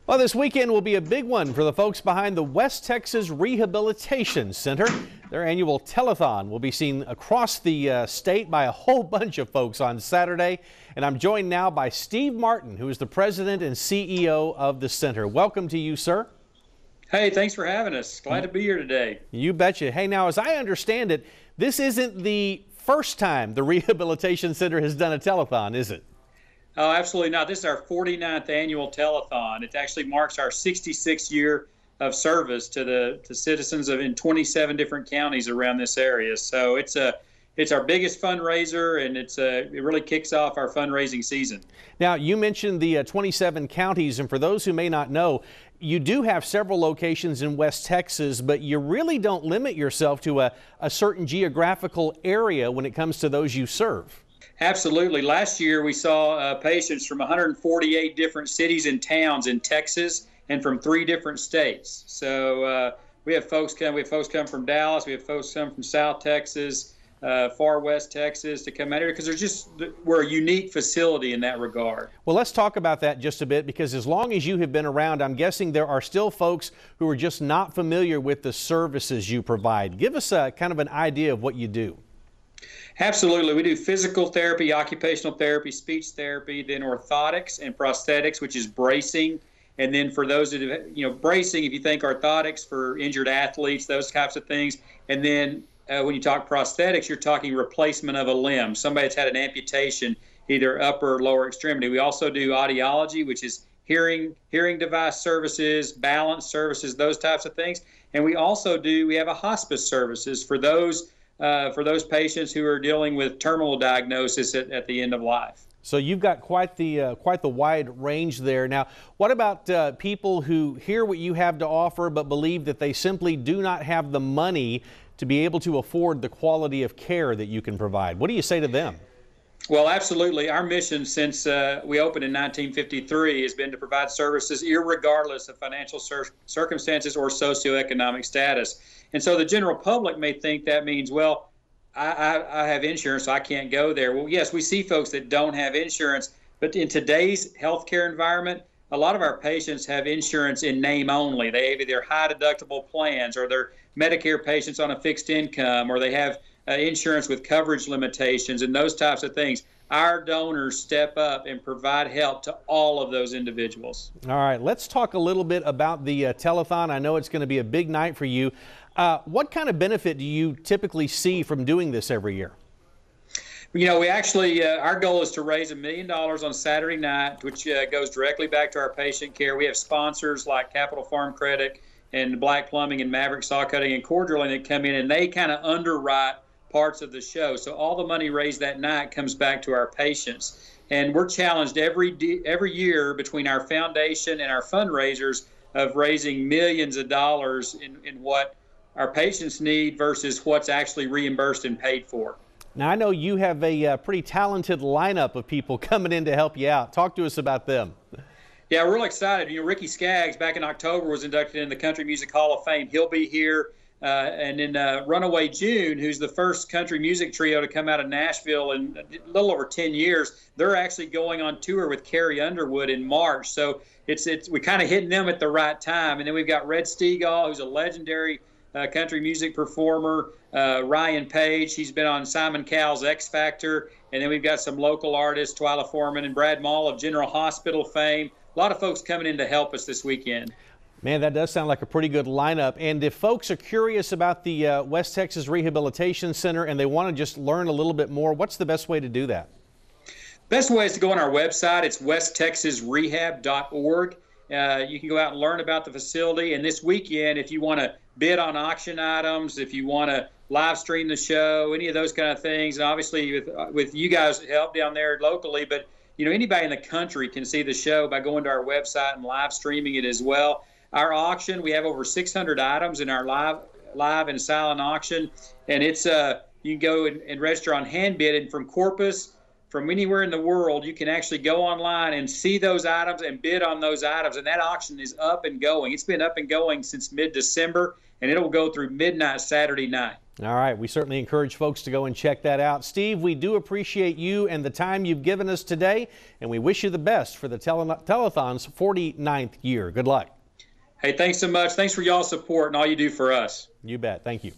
Well, this weekend will be a big one for the folks behind the West Texas Rehabilitation Center. Their annual telethon will be seen across the state by a whole bunch of folks on Saturday. And I'm joined now by Steve Martin, who is the president and CEO of the center. Welcome to you, sir. Hey, thanks for having us. Glad to be here today. You betcha. Hey, now, as I understand it, this isn't the first time the Rehabilitation Center has done a telethon, is it? Oh, absolutely not. This is our 49th annual telethon. It actually marks our 66th year of service to citizens in 27 different counties around this area. So it's our biggest fundraiser, and it really kicks off our fundraising season. Now, you mentioned the 27 counties, and for those who may not know, you do have several locations in West Texas, but you really don't limit yourself to a certain geographical area when it comes to those you serve. Absolutely. Last year, we saw patients from 148 different cities and towns in Texas and from 3 different states. So we have folks come. We have folks come from Dallas. We have folks come from South Texas, far West Texas to come out here because we're a unique facility in that regard. Well, let's talk about that just a bit, because as long as you have been around, I'm guessing there are still folks who are just not familiar with the services you provide. Give us a kind of an idea of what you do. Absolutely. We do physical therapy, occupational therapy, speech therapy, then orthotics and prosthetics, which is bracing. And then for those that, bracing, if you think orthotics for injured athletes, those types of things. And then when you talk prosthetics, you're talking replacement of a limb, somebody that's had an amputation, either upper or lower extremity. We also do audiology, which is hearing device services, balance services, those types of things. And we also we have a hospice services for those patients who are dealing with terminal diagnosis at the end of life. So you've got quite the wide range there. Now, what about people who hear what you have to offer but believe that they simply do not have the money to be able to afford the quality of care that you can provide? What do you say to them? Well, absolutely. Our mission since we opened in 1953 has been to provide services irregardless of financial circumstances or socioeconomic status. And so the general public may think that means, well, I have insurance, so I can't go there. Well, yes, we see folks that don't have insurance, but in today's healthcare environment, a lot of our patients have insurance in name only. They have either high deductible plans, or they're Medicare patients on a fixed income, or they have insurance with coverage limitations and those types of things. Our donors step up and provide help to all of those individuals. All right, let's talk a little bit about the telethon. I know it's going to be a big night for you. What kind of benefit do you typically see from doing this every year? We actually, our goal is to raise $1 million on Saturday night, which goes directly back to our patient care. We have sponsors like Capital Farm Credit and Black Plumbing and Maverick Saw Cutting and Core Drilling that come in, and they kind of underwrite parts of the show. So all the money raised that night comes back to our patients. And we're challenged every year between our foundation and our fundraisers of raising millions of dollars in what our patients need versus what's actually reimbursed and paid for. Now, I know you have a pretty talented lineup of people coming in to help you out. Talk to us about them. Yeah, we're real excited. Ricky Skaggs back in October was inducted in the Country Music Hall of Fame. He'll be here. And then Runaway June, who's the first country music trio to come out of Nashville in a little over 10 years, they're actually going on tour with Carrie Underwood in March. So we kind of hitting them at the right time. And then we've got Red Steagall, who's a legendary country music performer, Ryan Page. He's been on Simon Cowell's X Factor. And then we've got some local artists, Twyla Foreman and Brad Mall of General Hospital fame. A lot of folks coming in to help us this weekend. Man, that does sound like a pretty good lineup. And if folks are curious about the West Texas Rehabilitation Center and they want to just learn a little bit more, what's the best way to do that? Best way is to go on our website. It's westtexasrehab.org. You can go out and learn about the facility. And this weekend, if you want to bid on auction items, if you want to live stream the show, any of those kind of things, and obviously with you guys' help down there locally, but anybody in the country can see the show by going to our website and live streaming it as well. Our auction, we have over 600 items in our live and silent auction, and it's you can go and register on hand bid, and from Corpus, from anywhere in the world, you can actually go online and see those items and bid on those items, and that auction is up and going. It's been up and going since mid-December, and it'll go through midnight Saturday night. All right, we certainly encourage folks to go and check that out. Steve, we do appreciate you and the time you've given us today, and we wish you the best for the Telethon's 49th year. Good luck. Hey, thanks so much. Thanks for y'all's support and all you do for us. You bet. Thank you.